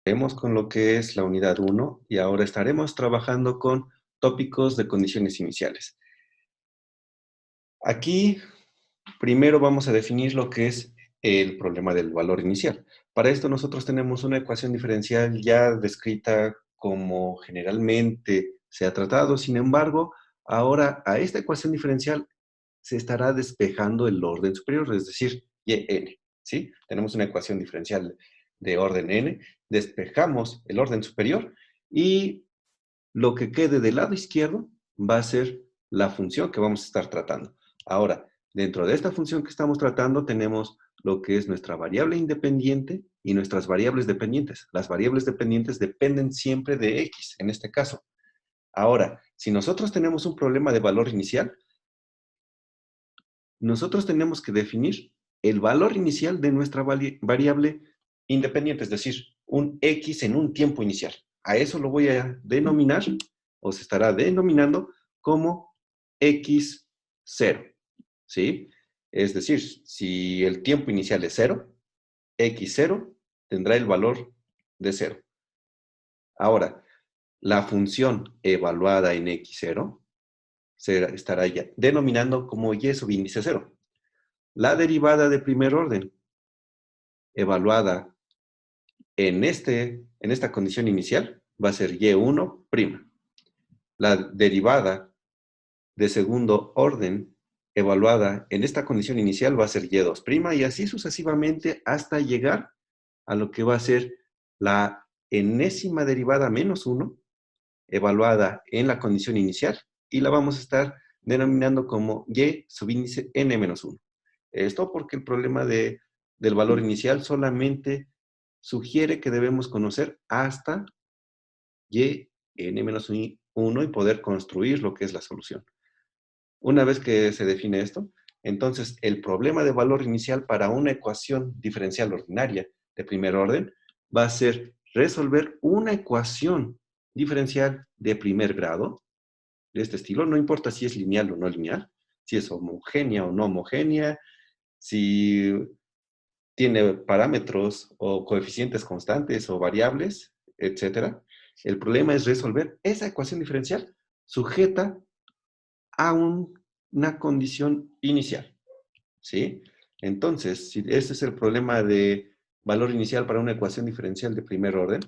Vemos con lo que es la unidad 1 y ahora estaremos trabajando con tópicos de condiciones iniciales. Aquí primero vamos a definir lo que es el problema del valor inicial. Para esto nosotros tenemos una ecuación diferencial ya descrita como generalmente se ha tratado. Sin embargo, ahora a esta ecuación diferencial se estará despejando el orden superior, es decir, yn, ¿sí? Tenemos una ecuación diferencial de orden n, despejamos el orden superior y lo que quede del lado izquierdo va a ser la función que vamos a estar tratando. Ahora, dentro de esta función que estamos tratando tenemos lo que es nuestra variable independiente y nuestras variables dependientes. Las variables dependientes dependen siempre de x, en este caso. Ahora, si nosotros tenemos un problema de valor inicial, nosotros tenemos que definir el valor inicial de nuestra variable independiente, es decir, un x en un tiempo inicial. A eso lo voy a denominar, o se estará denominando como x0, ¿sí? Es decir, si el tiempo inicial es 0, x0 tendrá el valor de 0. Ahora, la función evaluada en x0 se estará ya denominando como y subíndice 0. La derivada de primer orden, evaluada en esta condición inicial, va a ser y1'. La derivada de segundo orden, evaluada en esta condición inicial, va a ser y2', y así sucesivamente hasta llegar a lo que va a ser la enésima derivada menos 1, evaluada en la condición inicial, y la vamos a estar denominando como y subíndice n-1. Esto porque el problema del valor inicial solamente sugiere que debemos conocer hasta y n-1 y poder construir lo que es la solución. Una vez que se define esto, entonces el problema de valor inicial para una ecuación diferencial ordinaria de primer orden va a ser resolver una ecuación diferencial de primer grado de este estilo, no importa si es lineal o no lineal, si es homogénea o no homogénea, si tiene parámetros o coeficientes constantes o variables, etc. El problema es resolver esa ecuación diferencial sujeta a una condición inicial, ¿sí? Entonces, si este es el problema de valor inicial para una ecuación diferencial de primer orden,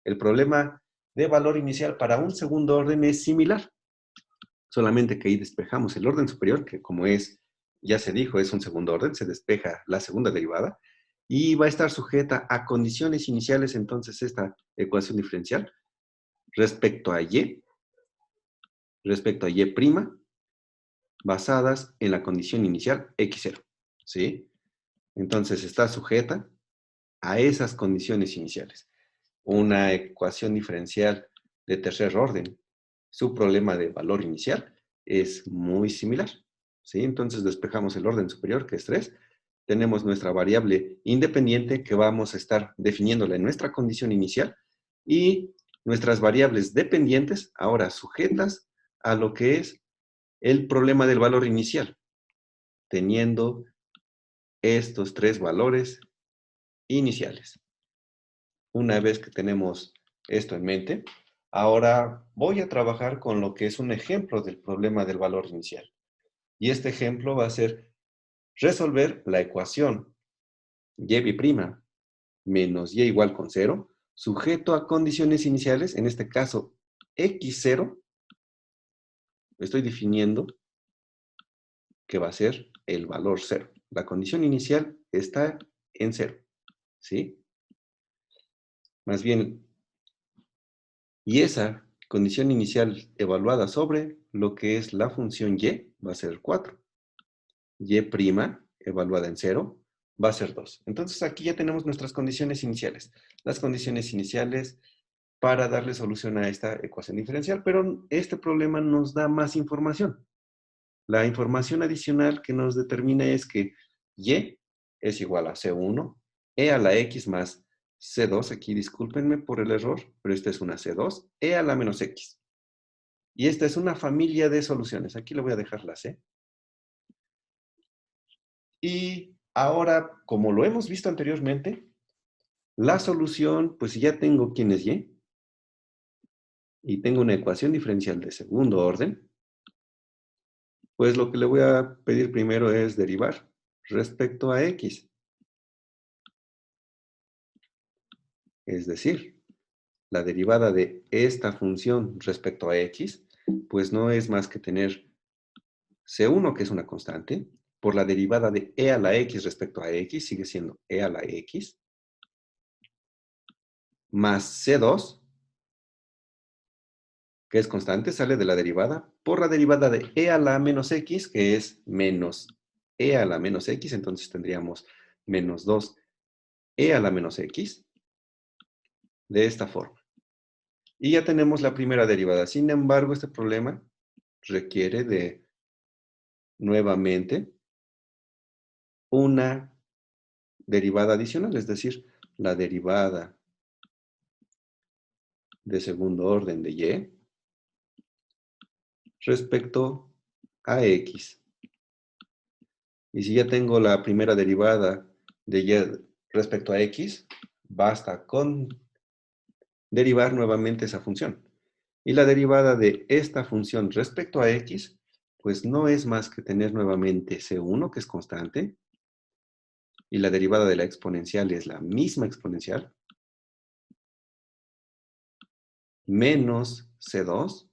el problema de valor inicial para un segundo orden es similar, solamente que ahí despejamos el orden superior, que como es, ya se dijo, es un segundo orden, se despeja la segunda derivada, y va a estar sujeta a condiciones iniciales, entonces, esta ecuación diferencial, respecto a y, basadas en la condición inicial x0, ¿sí? Entonces, está sujeta a esas condiciones iniciales. Una ecuación diferencial de tercer orden, su problema de valor inicial es muy similar, ¿sí? Entonces, despejamos el orden superior, que es 3. Tenemos nuestra variable independiente que vamos a estar definiéndola en nuestra condición inicial y nuestras variables dependientes ahora sujetas a lo que es el problema del valor inicial, teniendo estos tres valores iniciales. Una vez que tenemos esto en mente, ahora voy a trabajar con lo que es un ejemplo del problema del valor inicial. Y este ejemplo va a ser resolver la ecuación y' menos y igual con 0, sujeto a condiciones iniciales, en este caso x0, estoy definiendo que va a ser el valor 0. La condición inicial está en 0, ¿sí? Más bien, y esa condición inicial evaluada sobre lo que es la función y va a ser 4. Y' evaluada en 0 va a ser 2. Entonces aquí ya tenemos nuestras condiciones iniciales. Las condiciones iniciales para darle solución a esta ecuación diferencial, pero este problema nos da más información. La información adicional que nos determina es que y es igual a c1, e a la x más c2, aquí discúlpenme por el error, pero esta es una c2, e a la menos x. Y esta es una familia de soluciones. Aquí le voy a dejar la c. Y ahora, como lo hemos visto anteriormente, La solución, pues si ya tengo quién es y tengo una ecuación diferencial de segundo orden, pues lo que le voy a pedir primero es derivar respecto a x. Es decir, la derivada de esta función respecto a x, pues no es más que tener C1, que es una constante, por la derivada de e a la x respecto a x, sigue siendo e a la x, más C2, que es constante, sale de la derivada, por la derivada de e a la menos x, que es menos e a la menos x, entonces tendríamos menos 2 e a la menos x, de esta forma. Y ya tenemos la primera derivada. Sin embargo, este problema requiere de, nuevamente, una derivada adicional, es decir, la derivada de segundo orden de y respecto a x. Y si ya tengo la primera derivada de y respecto a x, basta con derivar nuevamente esa función. Y la derivada de esta función respecto a x, pues no es más que tener nuevamente c1, que es constante, y la derivada de la exponencial es la misma exponencial, menos c2,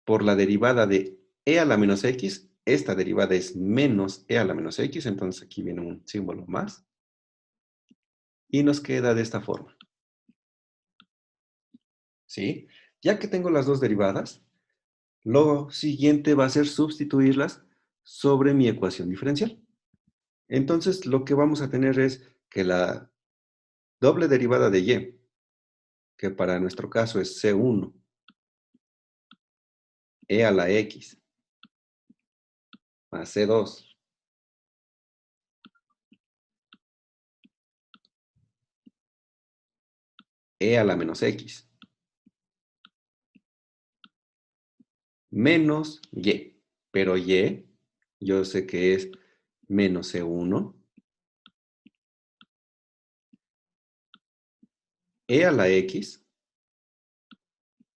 por la derivada de e a la menos x, esta derivada es menos e a la menos x, entonces aquí viene un símbolo más, y nos queda de esta forma. ¿Sí? Ya que tengo las dos derivadas, lo siguiente va a ser sustituirlas sobre mi ecuación diferencial. Entonces, lo que vamos a tener es que la doble derivada de y, que para nuestro caso es c1, e a la x, más c2, e a la menos x, menos y. Pero y, yo sé que es menos c1, e a la x,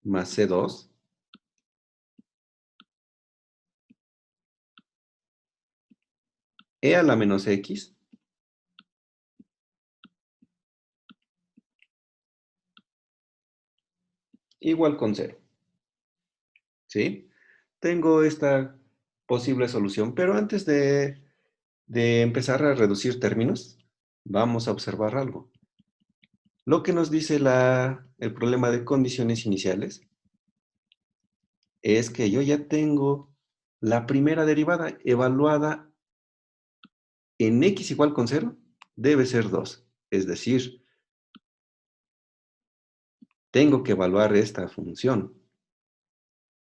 más c2, e a la menos x, igual con 0. ¿Sí? Tengo esta posible solución, pero antes de empezar a reducir términos, vamos a observar algo. Lo que nos dice el problema de condiciones iniciales es que yo ya tengo la primera derivada evaluada en x igual con 0, debe ser 2. Es decir, tengo que evaluar esta función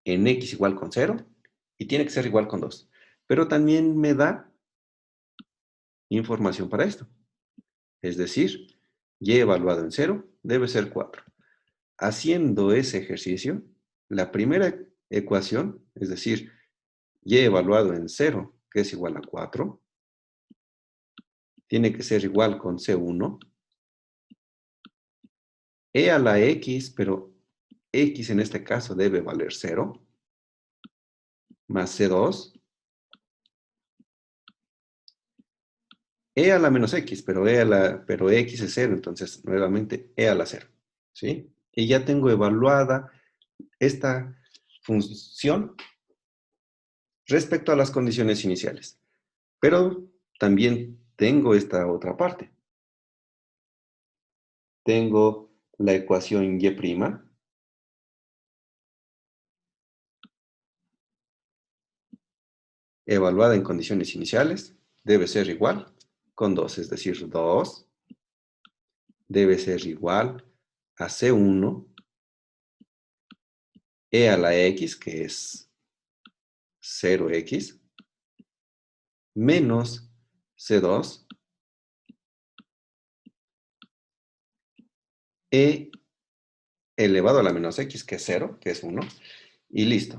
en x igual con 0 y tiene que ser igual con 2. Pero también me da información para esto. Es decir, y evaluado en 0 debe ser 4. Haciendo ese ejercicio, la primera ecuación, es decir, y evaluado en 0, que es igual a 4, tiene que ser igual con C1, e a la x, pero x en este caso debe valer 0, más C2, e a la menos x, pero x es 0, entonces nuevamente e a la 0, ¿sí? Y ya tengo evaluada esta función respecto a las condiciones iniciales. Pero también tengo esta otra parte. Tengo la ecuación y', evaluada en condiciones iniciales, debe ser igual con 2, es decir, 2 debe ser igual a C1, e a la x, que es 0x, menos C2, e elevado a la menos x, que es 0, que es 1, y listo.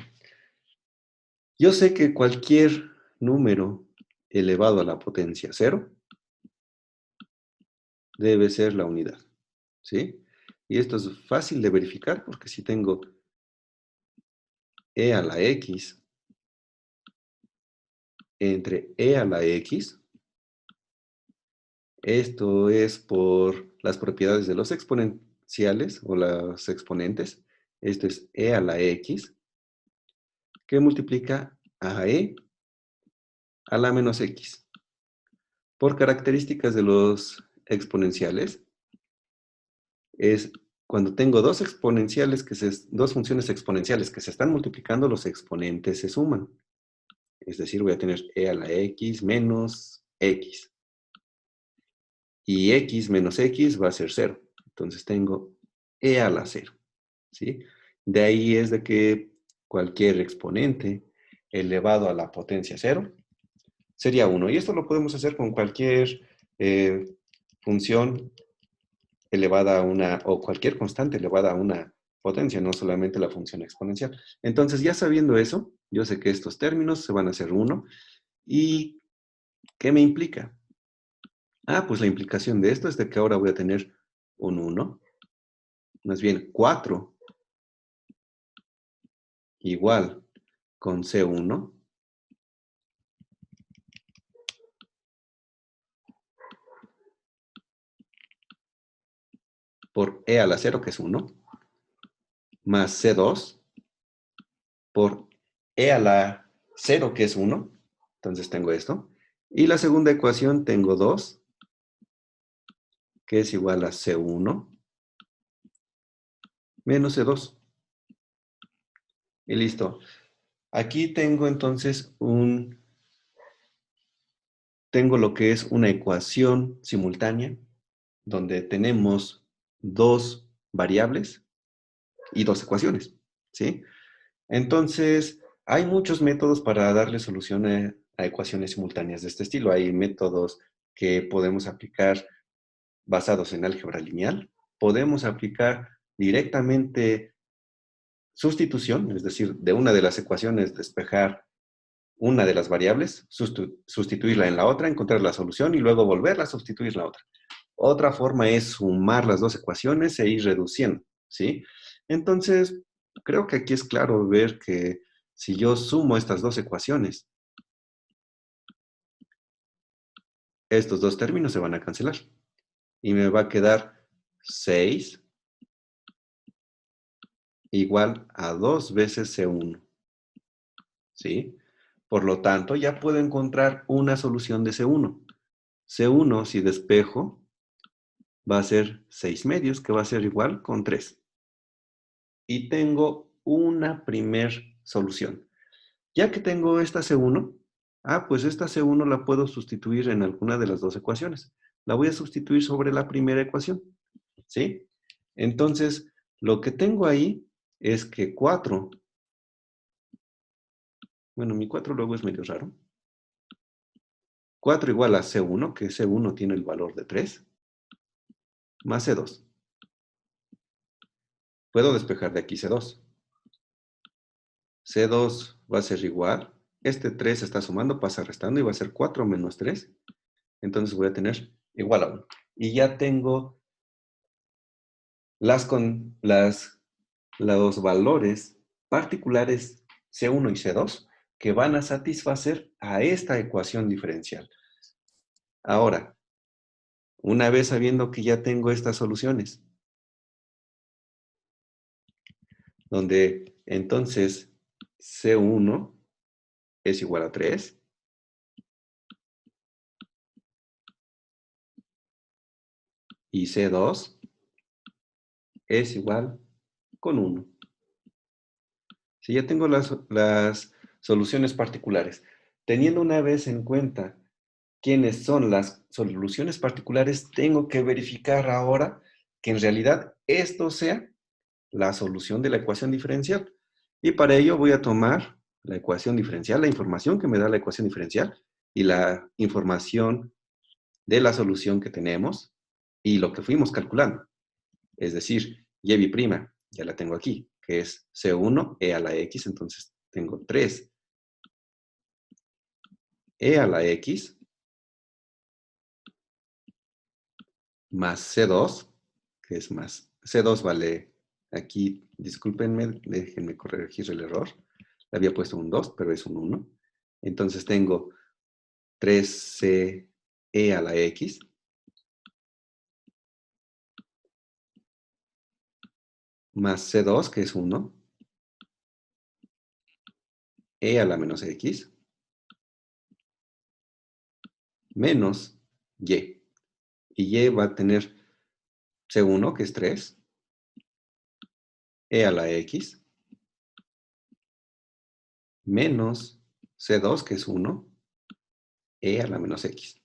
Yo sé que cualquier número elevado a la potencia 0 debe ser la unidad, ¿sí? Y esto es fácil de verificar porque si tengo e a la x entre e a la x, esto es por las propiedades de los exponenciales o los exponentes. Esto es e a la x que multiplica a e a la menos x. Por características de los exponenciales, es cuando tengo dos funciones exponenciales que se están multiplicando, los exponentes se suman. Es decir, voy a tener e a la x menos x. Y x menos x va a ser 0. Entonces tengo e a la 0. ¿Sí? De ahí es de que cualquier exponente elevado a la potencia 0 sería 1. Y esto lo podemos hacer con cualquier función elevada a una, o cualquier constante elevada a una potencia, no solamente la función exponencial. Entonces, ya sabiendo eso, yo sé que estos términos se van a hacer 1. ¿Y qué me implica? Ah, pues la implicación de esto es de que ahora voy a tener un 1, más bien 4 igual con C1 por e a la 0, que es 1, más C2 por e a la 0, que es 1. Entonces tengo esto. Y la segunda ecuación tengo 2, que es igual a C1 menos C2. Y listo. Aquí tengo entonces tengo lo que es una ecuación simultánea, donde tenemos dos variables y dos ecuaciones, ¿sí? Entonces, hay muchos métodos para darle solución a ecuaciones simultáneas de este estilo. Hay métodos que podemos aplicar basados en álgebra lineal. Podemos aplicar directamente sustitución, es decir, de una de las ecuaciones despejar una de las variables, sustituirla en la otra, encontrar la solución y luego volverla a sustituir en la otra. Otra forma es sumar las dos ecuaciones e ir reduciendo, ¿sí? Entonces, creo que aquí es claro ver que si yo sumo estas dos ecuaciones, estos dos términos se van a cancelar. Y me va a quedar 6 igual a 2 veces C1, ¿sí? Por lo tanto, ya puedo encontrar una solución de C1. C1, si despejo, va a ser 6 medios, que va a ser igual con 3. Y tengo una primer solución. Ya que tengo esta C1, pues esta C1 la puedo sustituir en alguna de las dos ecuaciones. La voy a sustituir sobre la primera ecuación, ¿sí? Entonces, lo que tengo ahí es que 4, bueno, mi 4 luego es medio raro. 4 igual a C1, que C1 tiene el valor de 3, más C2. Puedo despejar de aquí C2. C2 va a ser igual. Este 3 está sumando, pasa restando y va a ser 4 menos 3. Entonces voy a tener igual a 1. Y ya tengo los valores particulares C1 y C2 que van a satisfacer a esta ecuación diferencial. Ahora, una vez sabiendo que ya tengo estas soluciones, donde entonces C1 es igual a 3 y C2 es igual con 1. Si ya tengo las soluciones particulares, teniendo una vez en cuenta quiénes son las soluciones particulares, tengo que verificar ahora que en realidad esto sea la solución de la ecuación diferencial. Y para ello voy a tomar la ecuación diferencial, la información que me da la ecuación diferencial y la información de la solución que tenemos y lo que fuimos calculando. Es decir, y' ya la tengo aquí, que es C1 e a la x, entonces tengo 3 e a la x más C2, que es más, C2 vale, aquí, discúlpenme, déjenme corregir el error. Le había puesto un 2, pero es un 1. Entonces tengo 3CE a la X más C2, que es 1, E a la menos X, menos Y. Y Y va a tener C1, que es 3, E a la X, menos C2, que es 1, E a la menos X.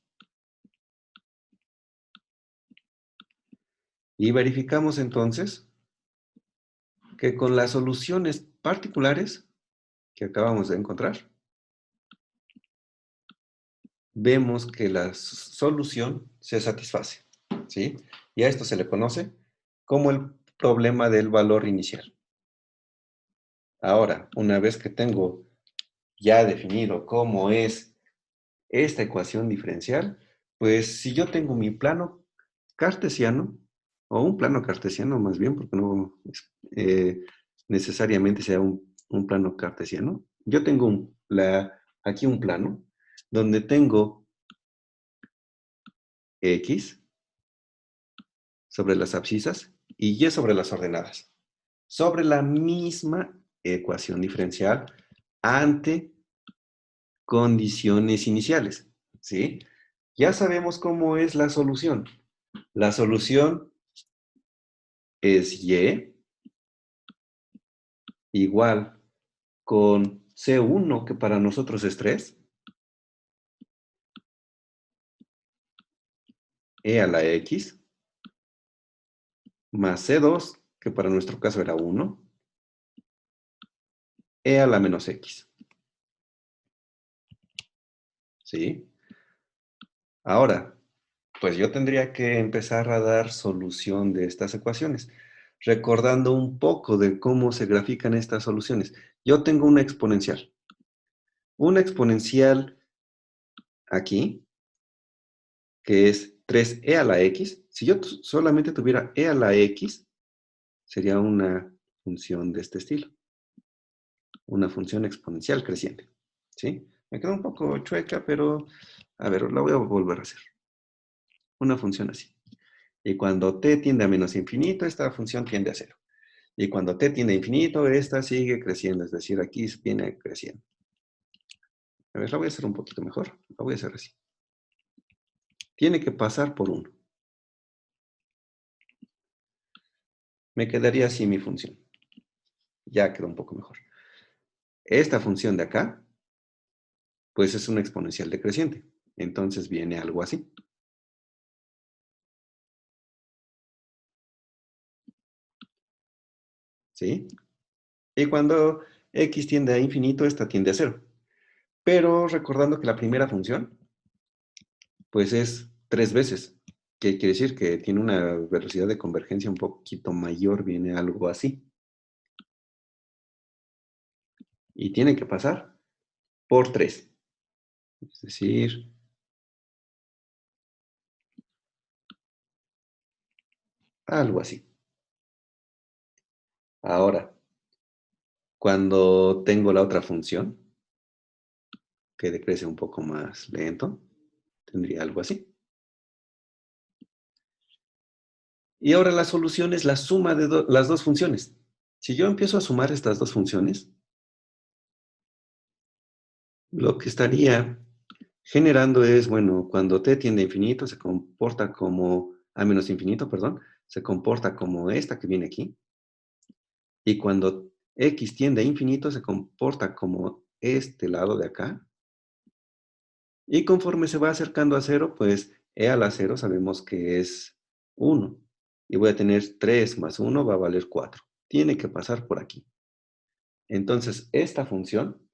Y verificamos entonces que con las soluciones particulares que acabamos de encontrar, vemos que la solución se satisface, ¿sí? Y a esto se le conoce como el problema del valor inicial. Ahora, una vez que tengo ya definido cómo es esta ecuación diferencial, pues si yo tengo mi plano cartesiano, o un plano cartesiano más bien, porque no necesariamente sea un plano cartesiano, yo tengo aquí un plano donde tengo X sobre las abscisas y Y sobre las ordenadas, sobre la misma ecuación diferencial ante condiciones iniciales, ¿sí? Ya sabemos cómo es la solución. La solución es Y igual con C1, que para nosotros es 3, E a la X, más C2, que para nuestro caso era 1, E a la menos X, ¿sí? Ahora, pues yo tendría que empezar a dar solución de estas ecuaciones, recordando un poco de cómo se grafican estas soluciones. Yo tengo una exponencial. Una exponencial aquí, que es 3e a la x. Si yo solamente tuviera e a la x, sería una función de este estilo. Una función exponencial creciente, ¿sí? Me quedó un poco chueca, pero a ver, la voy a volver a hacer. Una función así. Y cuando t tiende a menos infinito, esta función tiende a cero. Y cuando t tiende a infinito, esta sigue creciendo, es decir, aquí viene creciendo. A ver, la voy a hacer un poquito mejor. La voy a hacer así. Tiene que pasar por 1. Me quedaría así mi función. Ya quedó un poco mejor. Esta función de acá, pues es una exponencial decreciente. Entonces viene algo así. ¿Sí? Y cuando x tiende a infinito, esta tiende a cero. Pero recordando que la primera función, pues es 3 veces. ¿Qué quiere decir? Que tiene una velocidad de convergencia un poquito mayor, viene algo así. Y tiene que pasar por 3. Es decir, algo así. Ahora, cuando tengo la otra función, que decrece un poco más lento, tendría algo así. Y ahora la solución es la suma de las dos funciones. Si yo empiezo a sumar estas dos funciones, lo que estaría generando es, bueno, cuando t tiende a infinito se comporta como, a menos infinito, perdón, se comporta como esta que viene aquí. Y cuando x tiende a infinito se comporta como este lado de acá. Y conforme se va acercando a cero, pues e a la cero sabemos que es 1. Y voy a tener 3 más 1 va a valer 4. Tiene que pasar por aquí. Entonces, esta función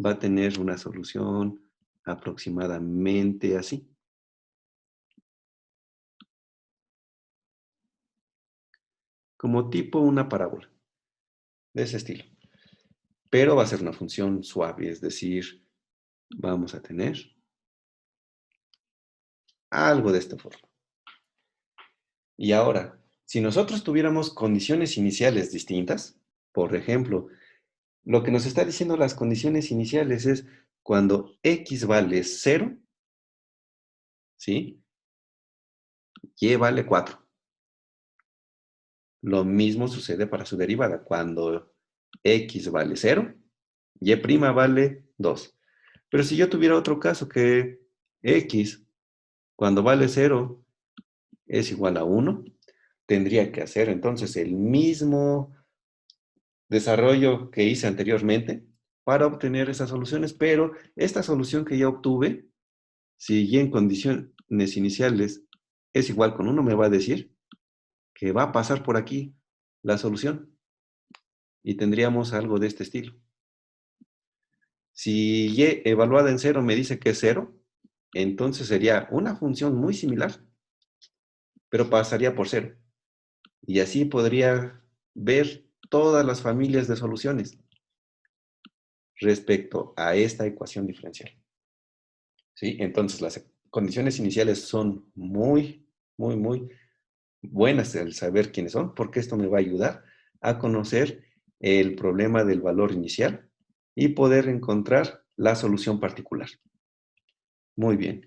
va a tener una solución aproximadamente así. Como tipo una parábola, de ese estilo. Pero va a ser una función suave, es decir, vamos a tener algo de esta forma. Y ahora, si nosotros tuviéramos condiciones iniciales distintas, por ejemplo, lo que nos está diciendo las condiciones iniciales es cuando x vale 0, ¿sí? Y vale 4. Lo mismo sucede para su derivada. Cuando x vale 0, y' vale 2. Pero si yo tuviera otro caso que x, cuando vale 0, es igual a 1, tendría que hacer entonces el mismo desarrollo que hice anteriormente para obtener esas soluciones, pero esta solución que ya obtuve, si y en condiciones iniciales es igual con 1, me va a decir que va a pasar por aquí la solución y tendríamos algo de este estilo. Si y evaluada en 0 me dice que es 0, entonces sería una función muy similar, pero pasaría por 0. Y así podría ver todas las familias de soluciones respecto a esta ecuación diferencial. ¿Sí? Entonces las condiciones iniciales son muy buenas el saber quiénes son, porque esto me va a ayudar a conocer el problema del valor inicial y poder encontrar la solución particular. Muy bien.